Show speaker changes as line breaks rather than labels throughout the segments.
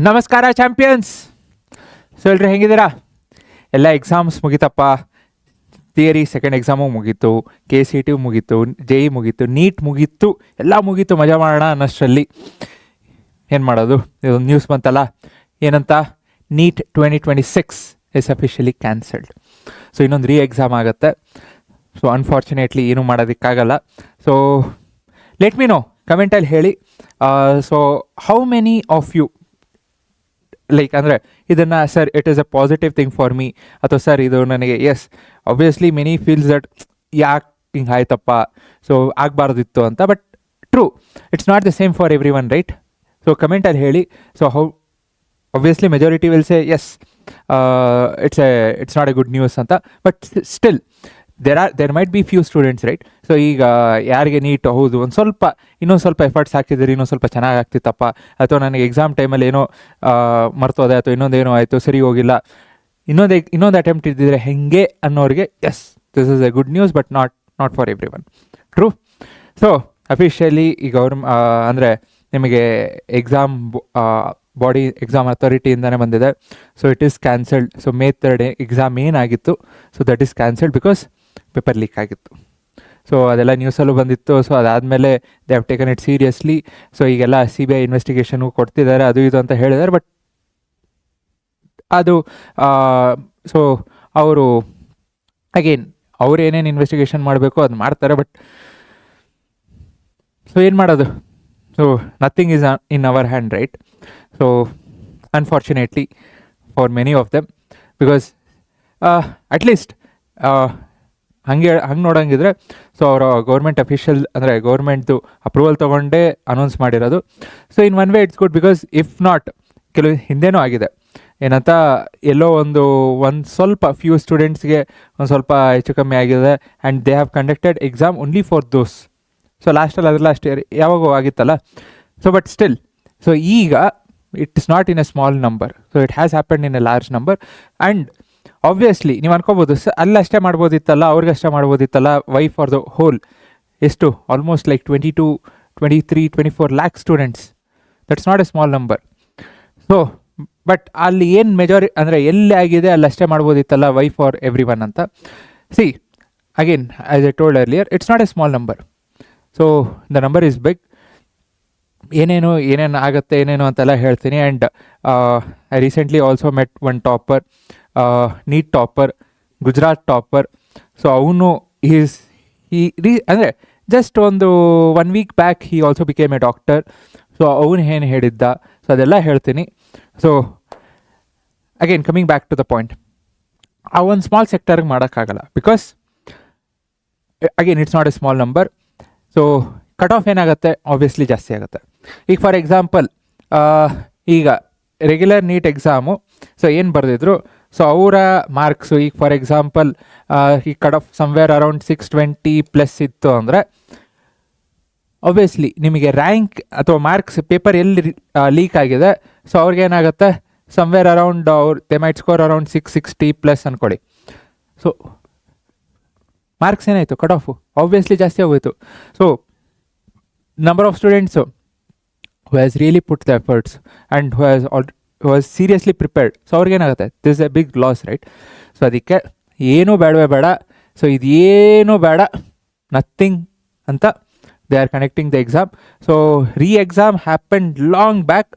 ನಮಸ್ಕಾರ champions. So ಎಲ್ರಿ ಹೆಂಗಿದ್ದೀರಾ? ಎಲ್ಲ ಎಕ್ಸಾಮ್ಸ್ ಮುಗೀತಪ್ಪ. ಥಿಯರಿ ಸೆಕೆಂಡ್ ಎಕ್ಸಾಮು ಮುಗೀತು, KCET ಮುಗೀತು, JEE ಮುಗೀತು, ನೀಟ್ ಮುಗೀತು, ಎಲ್ಲ ಮುಗೀತು. ಮಜಾ ಮಾಡೋಣ ಅನ್ನೋಷ್ಟರಲ್ಲಿ ಏನು ಮಾಡೋದು, ಇದೊಂದು ನ್ಯೂಸ್ ಬಂತಲ್ಲ, ಏನಂತ, NEET 2026 is officially cancelled. So ಇನ್ನೊಂದು ಎಕ್ಸಾಮ್ ಆಗುತ್ತೆ. ಸೊ ಅನ್ಫಾರ್ಚುನೇಟ್ಲಿ ಏನೂ ಮಾಡೋದಕ್ಕಾಗಲ್ಲ. ಸೊ ಲೆಟ್ ಮಿ ನೋ, ಕಮೆಂಟಲ್ಲಿ ಹೇಳಿ. So how many of you like ಅಂದರೆ ಇದನ್ನು sir it is a positive thing for me, ಅಥವಾ ಸರ್ ಇದು ನನಗೆ yes obviously many feels that ಯಾಕೆ ಹಿಂಗೆ ಆಯ್ತಪ್ಪ, ಸೊ ಆಗಬಾರ್ದಿತ್ತು ಅಂತ. But true, it's not the same for every one, right? So ಕಮೆಂಟಲ್ಲಿ ಹೇಳಿ. So how obviously majority will say yes, it's not a good news ಅಂತ. But still there might be few students, right? So ಈಗ ಯಾರಿಗೆ neat ಹೌದು ಒಂದು ಸ್ವಲ್ಪ ಇನ್ನೊಂದು ಸ್ವಲ್ಪ ಎಫರ್ಟ್ಸ್ ಹಾಕಿದ್ರೆ ಇನ್ನೊಂದು ಸ್ವಲ್ಪ ಚೆನ್ನಾಗಿ ಆಗ್ತಿತ್ತಪ್ಪ, ಅಥವಾ ನನಗೆ ಎಕ್ಸಾಮ್ ಟೈಮಲ್ಲಿ ಏನೋ ಮರ್ತೋದೆ, ಅಥವಾ ಇನ್ನೊಂದೇನೋ ಆಯಿತು, ಸರಿ ಹೋಗಿಲ್ಲ, ಇನ್ನೊಂದು ಅಟೆಂಪ್ಟ್ ಇದ್ದಿದ್ರೆ ಹೆಂಗೆ ಅನ್ನೋರಿಗೆ yes, this is a good news, but not for every one. True. So officially ಈಗ ಅಂದರೆ ನಿಮಗೆ ಬಾಡಿ ಎಕ್ಸಾಮ್ ಅಥಾರಿಟಿಯಿಂದನೇ ಬಂದಿದೆ. So it is cancelled. So May 3 exam ಏನಾಗಿತ್ತು, so that is cancelled because paper leak ಆಗಿತ್ತು. ಸೊ ಅದೆಲ್ಲ ನ್ಯೂಸಲ್ಲೂ ಬಂದಿತ್ತು. ಸೊ ಅದಾದಮೇಲೆ they have taken it seriously. So ಈಗೆಲ್ಲ CBI ಇನ್ವೆಸ್ಟಿಗೇಷನ್ಗೂ ಕೊಡ್ತಿದ್ದಾರೆ, ಅದು ಇದು ಅಂತ ಹೇಳಿದ್ದಾರೆ. ಬಟ್ ಅದು ಸೊ ಅವರು ಅಗೇನ್ ಅವ್ರು ಏನೇನು ಇನ್ವೆಸ್ಟಿಗೇಷನ್ ಮಾಡಬೇಕು ಅದು ಮಾಡ್ತಾರೆ. ಬಟ್ ಸೊ ಏನು ಮಾಡೋದು? So nothing is in our hand, right? So unfortunately for many of them, because at least ಹಂಗೆ ನೋಡೋಂಗಿದ್ರೆ ಸೊ ಅವರು ಗೌರ್ಮೆಂಟ್ ಅಫಿಷಿಯಲ್ ಅಂದರೆ ಗೌರ್ಮೆಂಟ್ದು ಅಪ್ರೂವಲ್ ತೊಗೊಂಡೇ ಅನೌನ್ಸ್ ಮಾಡಿರೋದು. So in one way it's good, because if not ಕೆಲವು ಹಿಂದೆನೂ ಆಗಿದೆ ಏನಂತ, ಎಲ್ಲೋ ಒಂದು ಸ್ವಲ್ಪ ಫ್ಯೂ ಸ್ಟೂಡೆಂಟ್ಸ್ಗೆ ಒಂದು ಸ್ವಲ್ಪ ಹೆಚ್ಚು ಕಮ್ಮಿ ಆಗಿದೆ, and they have conducted exam only for those. So last year ಯಾವಾಗೋ ಆಗಿತ್ತಲ್ಲ. ಸೊ ಬಟ್ ಸ್ಟಿಲ್, ಸೊ ಈಗ it is not in a small number, so it has happened in a large number. And obviously ನೀವು ಅನ್ಕೋಬೋದು, ಅಲ್ಲಷ್ಟೇ ಮಾಡ್ಬೋದಿತ್ತಲ್ಲ, ಅವ್ರಿಗಷ್ಟೇ ಮಾಡ್ಬೋದಿತ್ತಲ್ಲ, why for the whole ಎಷ್ಟು almost like 22, 23, 24 lac students, that's not a small number. So but ಅಲ್ಲಿ ಏನು ಅಂದರೆ ಎಲ್ಲಿ ಆಗಿದೆ ಅಲ್ಲಷ್ಟೇ ಮಾಡ್ಬೋದಿತ್ತಲ್ಲ, why for every one ಅಂತ. See again as I told earlier, it's not a small number. So the number is big. ಏನೇನು ಆಗುತ್ತೆ ಏನೇನು ಅಂತೆಲ್ಲ ಹೇಳ್ತೀನಿ. And I recently also met one topper, NEET topper, Gujarat topper. So ಅವನು ಅಂದರೆ just ಒಂದು 1 week back he also became a doctor. So ಅವನು ಏನು ಹೇಳಿದ್ದ, ಸೊ ಅದೆಲ್ಲ ಹೇಳ್ತೀನಿ. So again coming back to the point, ಆ ಒಂದು ಸ್ಮಾಲ್ ಸೆಕ್ಟರ್ಗೆ ಮಾಡೋಕ್ಕಾಗಲ್ಲ, because again it's not a small number. So cut off ಏನಾಗುತ್ತೆ, ಆಬ್ವಿಯಸ್ಲಿ ಜಾಸ್ತಿ ಆಗುತ್ತೆ. ಈಗ ಫಾರ್ ಎಕ್ಸಾಂಪಲ್, ಈಗ ರೆಗ್ಯುಲರ್ ನೀಟ್ ಎಕ್ಸಾಮು ಸೊ ಏನು ಬರೆದಿದ್ರು, ಸೊ ಅವರ ಮಾರ್ಕ್ಸು ಈಗ ಫಾರ್ ಎಕ್ಸಾಂಪಲ್ ಈ ಕಟ್ ಆಫ್ ಸಮ್ವೇರ್ ಅರೌಂಡ್ 620+ ಇತ್ತು ಅಂದರೆ, ಆಬ್ವಿಯಸ್ಲಿ ನಿಮಗೆ ರ್ಯಾಂಕ್ ಅಥವಾ ಮಾರ್ಕ್ಸ್ ಪೇಪರ್ ಎಲ್ಲಿ ಲೀಕ್ ಆಗಿದೆ, ಸೊ ಅವ್ರಿಗೇನಾಗುತ್ತೆ, somewhere around they might score around 660+ ಅಂದ್ಕೊಳ್ಳಿ. ಸೊ ಮಾರ್ಕ್ಸ್ ಏನಾಯಿತು, ಕಟ್ ಆಫು ಆಬ್ವಿಯಸ್ಲಿ ಜಾಸ್ತಿ ಆಗೋಯಿತು. So number of students who has really put the efforts and who has seriously prepared, so ಅವ್ರಿಗೇನಾಗುತ್ತೆ, this a big loss, right? So ಅದಕ್ಕೆ ಏನೂ ಬೇಡ. So ಇದೇನೂ ಬೇಡ, ನಥಿಂಗ್ ಅಂತ they are connecting the exam. So exam happened long back,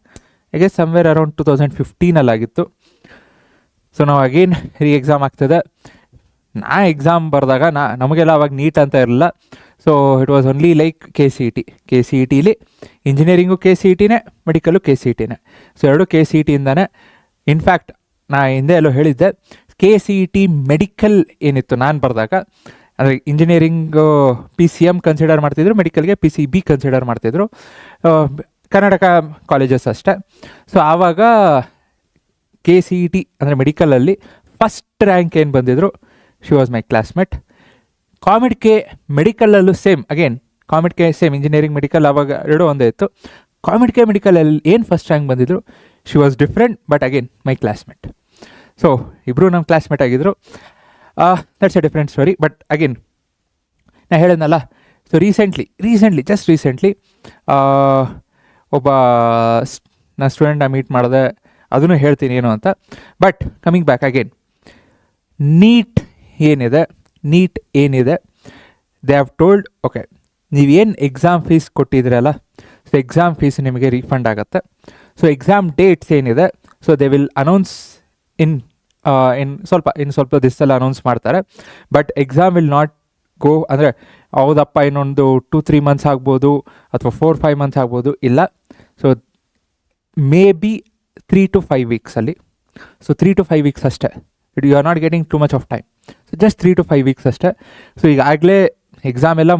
I guess somewhere around 2015 ಆಗಿತ್ತು. So ನಾವು again exam ಆಗ್ತದೆ. ಎಕ್ಸಾಮ್ ಬರೆದಾಗ ನಮಗೆಲ್ಲ ಅವಾಗ ನೀಟ್ ಅಂತ ಇರಲಿಲ್ಲ. So it was only like KCETಲಿ ಇಂಜಿನಿಯರಿಂಗು KCETನೇ, ಮೆಡಿಕಲ್ಲು KCETನೇ. ಸೊ ಎರಡು KCETಯಿಂದನೇ. ಇನ್ಫ್ಯಾಕ್ಟ್ ಹಿಂದೆ ಎಲ್ಲೋ ಹೇಳಿದ್ದೆ, KCET ಮೆಡಿಕಲ್ ಏನಿತ್ತು ನಾನು ಬರೆದಾಗ, ಅಂದರೆ ಇಂಜಿನಿಯರಿಂಗು PCM ಕನ್ಸಿಡರ್ ಮಾಡ್ತಿದ್ರು, ಮೆಡಿಕಲ್ಗೆ PCB ಕನ್ಸಿಡರ್ ಮಾಡ್ತಿದ್ರು, ಕರ್ನಾಟಕ ಕಾಲೇಜಸ್ ಅಷ್ಟೇ. ಸೊ ಆವಾಗ KCET ಅಂದರೆ ಮೆಡಿಕಲಲ್ಲಿ ಫಸ್ಟ್ ರ್ಯಾಂಕ್ ಏನು ಬಂದಿದ್ರು, she was my classmate. COMEDK ಮೆಡಿಕಲಲ್ಲೂ same, again COMEDK same, engineering medical ಆವಾಗ ಎರಡೂ ಒಂದೇ ಇತ್ತು. ಕಾಮಿಡ್-ಕೆ ಮೆಡಿಕಲಲ್ಲಿ ಏನು ಫಸ್ಟ್ ರ್ಯಾಂಕ್ ಬಂದಿದ್ರು, she was different, but again my classmate. So ಇಬ್ಬರು ನಮ್ಮ ಕ್ಲಾಸ್ಮೇಟ್ ಆಗಿದ್ದರು. That's a different story. But again ನಾ ಹೇಳಿದ್ನಲ್ಲ, ಸೊ ರೀಸೆಂಟ್ಲಿ ಜಸ್ಟ್ ರೀಸೆಂಟ್ಲಿ ಒಬ್ಬ ನಾನು ಸ್ಟೂಡೆಂಟ್ನ ಮೀಟ್ ಮಾಡಿದೆ, ಅದನ್ನು ಹೇಳ್ತೀನಿ ಏನು ಅಂತ. But coming back again, NEET ಏನಿದೆ ದೇ ಹ್ಯಾವ್ ಟೋಲ್ಡ್, ಓಕೆ ನೀವೇನು ಎಕ್ಸಾಮ್ ಫೀಸ್ ಕೊಟ್ಟಿದ್ರಲ್ಲ, ಸೊ ಎಕ್ಸಾಮ್ ಫೀಸ್ ನಿಮಗೆ ರೀಫಂಡ್ ಆಗುತ್ತೆ. ಸೊ ಎಕ್ಸಾಮ್ ಡೇಟ್ಸ್ ಏನಿದೆ, so they will announce in ಸ್ವಲ್ಪ ದಿವಸದಲ್ಲಿ ಅನೌನ್ಸ್ ಮಾಡ್ತಾರೆ. But exam will not go, ಅಂದರೆ ಹೌದಪ್ಪ ಇನ್ನೊಂದು 2-3 ಮಂತ್ಸ್ ಆಗ್ಬೋದು ಅಥವಾ 4-5 ಮಂತ್ಸ್ ಆಗ್ಬೋದು, ಇಲ್ಲ. ಸೊ ಮೇ ಬಿ 3 to 5 ವೀಕ್ಸಲ್ಲಿ. ಸೊ 3 to 5 ವೀಕ್ಸ್ ಅಷ್ಟೇ. You are not getting too much of time. So just 3 to 5 weeks ಅಷ್ಟೇ. ಸೊ ಈಗಾಗಲೇ ಎಕ್ಸಾಮ್ ಎಲ್ಲ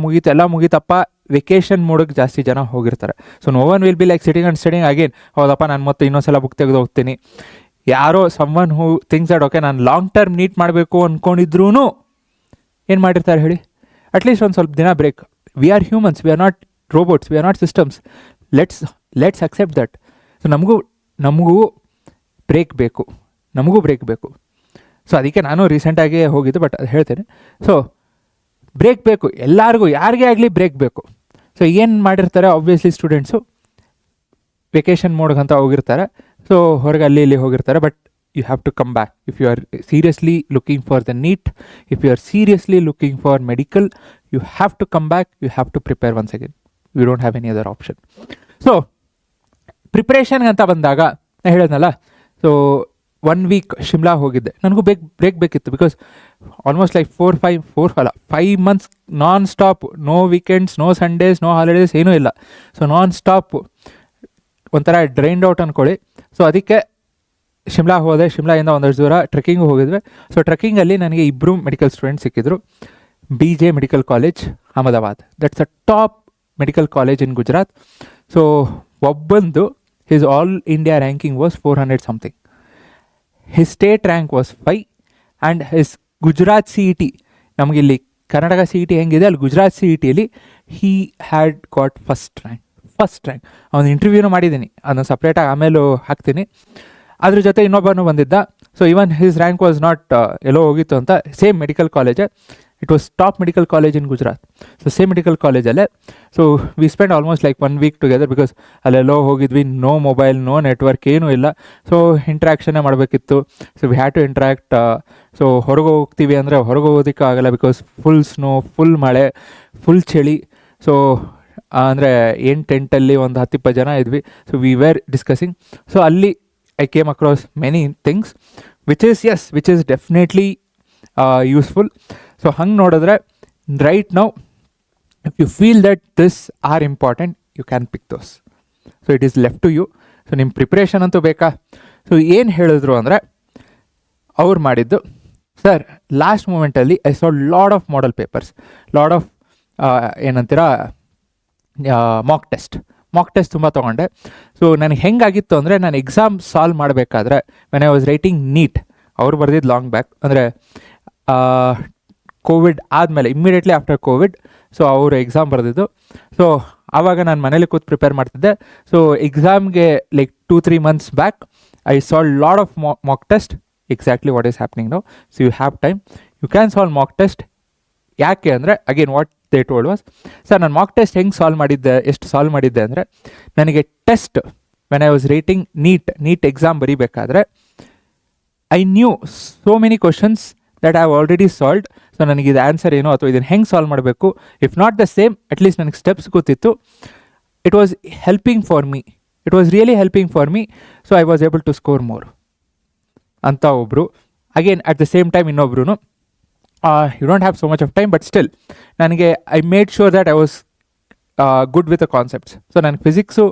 ಮುಗೀತಪ್ಪ, ವೆಕೇಷನ್ ಮೋಡಕ್ಕೆ ಜಾಸ್ತಿ ಜನ ಹೋಗಿರ್ತಾರೆ. So no one will be like sitting and studying again, ಹೌದಪ್ಪ ನಾನು ಮತ್ತೆ ಇನ್ನೊಂದ್ಸಲ ಬುಕ್ ತೆಗೆದು ಹೋಗ್ತೀನಿ. ಯಾರೋ someone who thinks that okay ನಾನು ಲಾಂಗ್ ಟರ್ಮ್ ನೀಟ್ ಮಾಡಬೇಕು ಅಂದ್ಕೊಂಡಿದ್ರೂ ಏನು ಮಾಡಿರ್ತಾರೆ ಹೇಳಿ, ಅಟ್ಲೀಸ್ಟ್ ಒಂದು ಸ್ವಲ್ಪ ದಿನ break. We are humans, we are not robots, we are not systems. Let's accept that. So ನಮಗೂ ಬ್ರೇಕ್ ಬೇಕು. ಸೊ ಅದಕ್ಕೆ ನಾನು ರೀಸೆಂಟಾಗಿ ಹೋಗಿದ್ದು, ಬಟ್ ಅದು ಹೇಳ್ತೇನೆ. ಸೊ ಬ್ರೇಕ್ ಬೇಕು ಎಲ್ಲರಿಗೂ, ಯಾರಿಗೇ ಆಗಲಿ ಬ್ರೇಕ್ ಬೇಕು. ಸೊ ಏನು ಮಾಡಿರ್ತಾರೆ, ಆಬ್ವಿಯಸ್ಲಿ ಸ್ಟೂಡೆಂಟ್ಸು ವೆಕೇಷನ್ ಮೋಡ್ಗಂತ ಹೋಗಿರ್ತಾರೆ. ಸೊ ಹೊರಗೆ ಅಲ್ಲಿ ಇಲ್ಲಿ ಹೋಗಿರ್ತಾರೆ. But you have to come back if you are seriously looking for the NEET, if you are seriously looking for medical, you have to come back, you have to prepare once again. You don't have any other option. So preparation ಅಂತ ಬಂದಾಗ ನಾನು ಹೇಳಿದ್ನಲ್ಲ, so 1 weak Shimla ಹೋಗಿದ್ದೆ. ನನಗೂ break ಬೇಕಿತ್ತು. Because almost like 5 months non stop, no weekends, no Sundays, no holidays, ಏನೂ ಇಲ್ಲ. So non stop ಒಂಥರ ಡ್ರೈನ್ಡ್ ಔಟ್ ಅಂದ್ಕೊಳ್ಳಿ. ಸೊ ಅದಕ್ಕೆ ಶಿಮ್ಲಾ ಹೋದೆ. ಶಿಮ್ಲಾಯಿಂದ ಒಂದಷ್ಟು ದೂರ ಟ್ರೆಕ್ಕಿಂಗು ಹೋಗಿದ್ವಿ. ಸೊ ಟ್ರೆಕ್ಕಿಂಗಲ್ಲಿ ನನಗೆ 2 ಮೆಡಿಕಲ್ ಸ್ಟೂಡೆಂಟ್ಸ್ ಸಿಕ್ಕಿದ್ರು. BJ medical college, Ahmedabad. That's a top medical college in Gujarat. So ಒಬ್ಬಂದು his all India ranking was 400 something. His state rank was 5 and his Gujarat CET, ನಮಗಿಲ್ಲಿ ಕರ್ನಾಟಕ CET ಹೆಂಗಿದೆ, ಅಲ್ಲಿ ಗುಜರಾತ್ CETಯಲ್ಲಿ he had got first rank. ಅವನು ಇಂಟರ್ವ್ಯೂನೂ ಮಾಡಿದ್ದೀನಿ, ಅದನ್ನು ಸಪ್ರೇಟಾಗಿ ಆಮೇಲೂ ಹಾಕ್ತೀನಿ. ಅದ್ರ ಜೊತೆ ಇನ್ನೊಬ್ಬನು ಬಂದಿದ್ದ. So even his rank was not ಎಲ್ಲೋ ಹೋಗಿತ್ತು ಅಂತ, ಸೇಮ್ ಮೆಡಿಕಲ್ ಕಾಲೇಜೇ. It was top medical college in Gujarat. So same medical ಕಾಲೇಜಲ್ಲೇ. So we spend almost like 1 week together. Because ಅಲ್ಲೆಲ್ಲೋ ಹೋಗಿದ್ವಿ, ನೋ ಮೊಬೈಲ್, ನೋ ನೆಟ್ವರ್ಕ್, ಏನೂ ಇಲ್ಲ. ಸೊ ಇಂಟ್ರ್ಯಾಕ್ಷನ್ನೇ ಮಾಡಬೇಕಿತ್ತು. So we had to interact. So ಹೊರಗೆ ಹೋಗ್ತೀವಿ ಅಂದರೆ ಹೊರಗೆ ಹೋಗೋದಕ್ಕೆ ಆಗಲ್ಲ. ಬಿಕಾಸ್ ಫುಲ್ ಸ್ನೋ, ಫುಲ್ ಮಳೆ, ಫುಲ್ ಚಳಿ. ಸೊ ಅಂದರೆ ಏನು ಟೆಂಟಲ್ಲಿ ಒಂದು 10-20 ಜನ ಇದ್ವಿ. So we were discussing. So ಅಲ್ಲಿ I came across many things which is definitely useful. So hang nodadre right now, if you feel that this are important, you can pick those. So it is left to you. So ನಿಮ್ಮ preparation ಅಂತೂ ಬೇಕಾ. So ಏನು ಹೇಳಿದ್ರು ಅಂದರೆ, ಅವ್ರು ಮಾಡಿದ್ದು, sir last ಮೂಮೆಂಟಲ್ಲಿ I saw lot of model papers, lot of ಏನಂತೀರಾ ಮಾಕ್ ಟೆಸ್ಟ್ ತುಂಬ ತೊಗೊಂಡೆ. ಸೊ ನನಗೆ ಹೆಂಗಾಗಿತ್ತು ಅಂದರೆ, ನಾನು ಎಕ್ಸಾಮ್ ಸಾಲ್ವ್ ಮಾಡಬೇಕಾದ್ರೆ when I was writing NEET, ಅವ್ರು ಬರೆದಿದ್ದು ಲಾಂಗ್ ಬ್ಯಾಕ್, ಅಂದರೆ ಕೋವಿಡ್ ಆದಮೇಲೆ, ಇಮ್ಮಿಡಿಯೇಟ್ಲಿ ಆಫ್ಟರ್ ಕೋವಿಡ್. ಸೊ ಅವರು ಎಕ್ಸಾಮ್ ಬರೆದಿದ್ದು. ಸೊ ಆವಾಗ ನಾನು ಮನೇಲಿ ಕೂತು ಪ್ರಿಪೇರ್ ಮಾಡ್ತಿದ್ದೆ. ಸೊ ಎಕ್ಸಾಮ್ಗೆ like 2-3 months back I solve lot of mock test, exactly what is happening now. So you have time, you can solve mock test. ಯಾಕೆ ಅಂದರೆ, again what they told was, sir ನಾನು mock test ಎಷ್ಟು solve ಮಾಡಿದ್ದೆ ಅಂದರೆ, ನನಗೆ test when I was writing NEET exam ಬರೀಬೇಕಾದ್ರೆ I knew so many questions that I have already solved. So ನನಗೆ ಇದು ಆನ್ಸರ್ ಏನೋ ಅಥವಾ ಇದನ್ನು ಹೆಂಗೆ ಸಾಲ್ವ್ ಮಾಡಬೇಕು, if not the same at least ನನಗೆ ಸ್ಟೆಪ್ಸ್ ಗೊತ್ತಿತ್ತು. It was helping for me, it was really helping for me. So I was able to score more ಅಂತ ಒಬ್ಬರು. Again at the same time ಇನ್ನೊಬ್ರು, you don't have so much of time, but still ನನಗೆ I made sure that I was good with the concepts. So ನನಗೆ physics,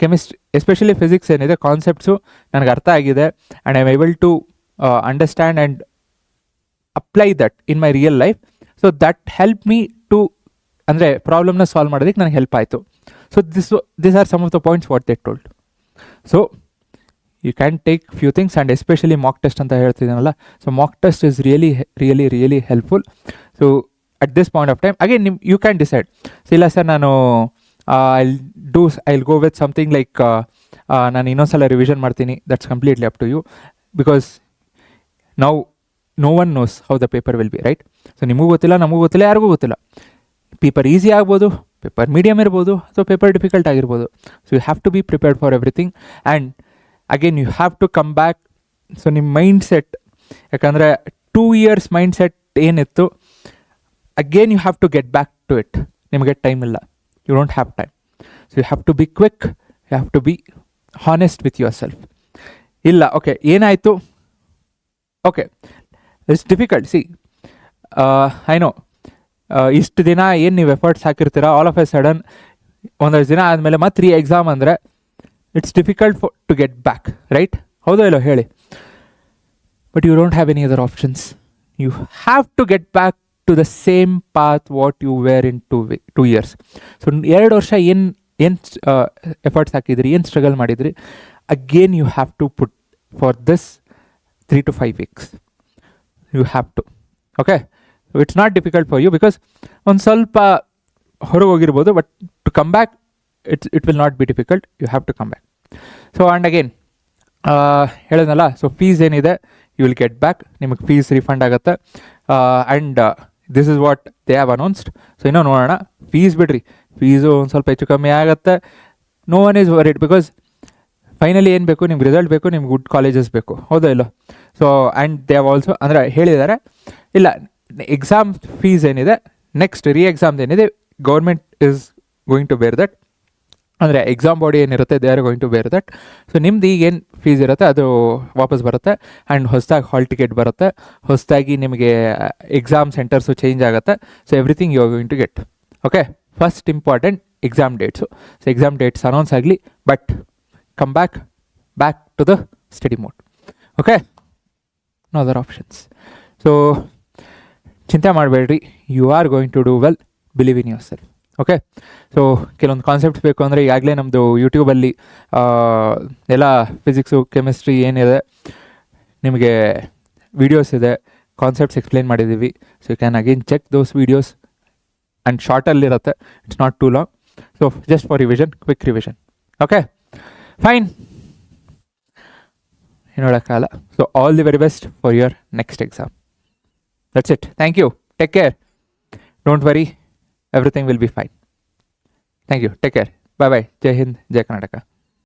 chemistry, especially physics ಏನಿದೆ concepts ನನಗೆ ಅರ್ಥ ಆಗಿದೆ. And I am able to understand and apply that in my real life. So that help me to, ಅಂದರೆ ಪ್ರಾಬ್ಲಮ್ನ solve ಮಾಡೋದಕ್ಕೆ ನನಗೆ help ಆಯಿತು. So this are some of the points what they told. So you can take few things, and especially mock test ಅಂತ ಹೇಳ್ತಿದ್ದೀನಲ್ಲ. So mock test is really helpful. So at this point of time, again you can decide, ಇಲ್ಲ sir ನಾನು I'll go with something like ನಾನು ಇನ್ನೊಂದ್ಸಲ revision ಮಾಡ್ತೀನಿ. That's completely up to you, because now no one knows how the paper will be, right? So ನಿಮಗೂ ಗೊತ್ತಿಲ್ಲ, ನಮಗೂ ಗೊತ್ತಿಲ್ಲ, ಯಾರಿಗೂ ಗೊತ್ತಿಲ್ಲ. ಪೇಪರ್ ಈಸಿ ಆಗ್ಬೋದು, ಪೇಪರ್ ಮೀಡಿಯಮ್ ಇರ್ಬೋದು ಅಥವಾ ಪೇಪರ್ ಡಿಫಿಕಲ್ಟ್ ಆಗಿರ್ಬೋದು. So you have to be prepared for everything. And again you have to come back. So ನಿಮ್ಮ ಮೈಂಡ್ ಸೆಟ್, ಯಾಕಂದರೆ 2 years ಮೈಂಡ್ ಸೆಟ್ ಏನಿತ್ತು, again you have to get back to it. ನಿಮಗೆ time ಇಲ್ಲ, you don't have time. So you have to be quick, you have to be honest with yourself. ಇಲ್ಲ okay ಏನಾಯಿತು, okay it's difficult. See I know ಇಷ್ಟು ದಿನ ಏನು ನೀವು efforts ಹಾಕಿರ್ತೀರ, all of a sudden ಒಂದಷ್ಟು ದಿನ ಆದಮೇಲೆ ಮತ್ತೆ ಎಕ್ಸಾಮ್ ಅಂದರೆ it's difficult to get back, right? ಹೌದೋ ಇಲ್ಲೋ ಹೇಳಿ. But you don't have any other options. You have to get back to the same path what you were in 2 years. So 2 ವರ್ಷ ಏನು ಎಫರ್ಟ್ಸ್ ಹಾಕಿದ್ರಿ, ಏನು ಸ್ಟ್ರಗಲ್ ಮಾಡಿದ್ರಿ, again you have to put for this 3 to 5 weeks. You have to. Okay, it's not difficult for you because ಒಂದು ಸ್ವಲ್ಪ ಹೊರಗೆ ಹೋಗಿರ್ಬೋದು, but to come back it will not be difficult. You have to come back. So and again ಹೇಳಿದ್ನಲ್ಲ, so fees ಏನಿದೆ you will get back. ನಿಮಗೆ fees refund ಆಗುತ್ತೆ. And this is what they have announced. So ಇನ್ನೂ ನೋಡೋಣ. Fees ಬಿಡ್ರಿ, fees ಒಂದು ಸ್ವಲ್ಪ ಹೆಚ್ಚು ಕಮ್ಮಿ ಆಗುತ್ತೆ. No one is worried because finally ಏನು ಬೇಕು, ನಿಮ್ಗೆ ರಿಸಲ್ಟ್ ಬೇಕು, ನಿಮ್ಗೆ ಗುಡ್ ಕಾಲೇಜಸ್ ಬೇಕು, ಹೌದಾ ಇಲ್ಲೋ? So and they have also ಅಂದರೆ ಹೇಳಿದ್ದಾರೆ, ಇಲ್ಲ ಎಕ್ಸಾಮ್ ಫೀಸ್ ಏನಿದೆ, ನೆಕ್ಸ್ಟ್ ಎಕ್ಸಾಮ್ದು ಏನಿದೆ, government is going to bear that. ಅಂದರೆ ಎಕ್ಸಾಮ್ ಬಾಡಿ ಏನಿರುತ್ತೆ they are going to bear that. So ನಿಮ್ದು ಈಗ ಏನು ಫೀಸ್ ಇರುತ್ತೆ ಅದು ವಾಪಸ್ ಬರುತ್ತೆ. ಆ್ಯಂಡ್ ಹೊಸದಾಗಿ ಹಾಲ್ ಟಿಕೆಟ್ ಬರುತ್ತೆ, ಹೊಸದಾಗಿ ನಿಮಗೆ ಎಕ್ಸಾಮ್ ಸೆಂಟರ್ಸು ಚೇಂಜ್ ಆಗುತ್ತೆ. So everything you are going to get. Okay, first important exam dates. So exam dates announce ಆಗಲಿ, but come back to the study mode. Okay, no other options. So ಚಿಂತೆ ಮಾಡಬೇಡ್ರಿ, you are going to do well, believe in yourself. Okay, so ಕೆಲವೊಂದು concepts ಬೇಕು ಅಂದರೆ ಈಗಾಗಲೇ ನಮ್ಮದು ಯೂಟ್ಯೂಬಲ್ಲಿ ಎಲ್ಲ ಫಿಸಿಕ್ಸು ಕೆಮಿಸ್ಟ್ರಿ ಏನಿದೆ ನಿಮಗೆ ವೀಡಿಯೋಸ್ ಇದೆ, ಕಾನ್ಸೆಪ್ಟ್ಸ್ ಎಕ್ಸ್ಪ್ಲೇನ್ ಮಾಡಿದ್ದೀವಿ. So you can again check those videos. And ಶಾರ್ಟಲ್ಲಿರುತ್ತೆ, it's not too long. So just for revision, quick revision. Okay fine, ಏನು ಹೇಳೋಕ್ಕಾಗಲ್ಲ. So all the very best for your next exam. That's it. Thank you. Take care. Don't worry, everything will be fine. Thank you. Take care. Bye bye. Jai Hind, Jai Karnataka.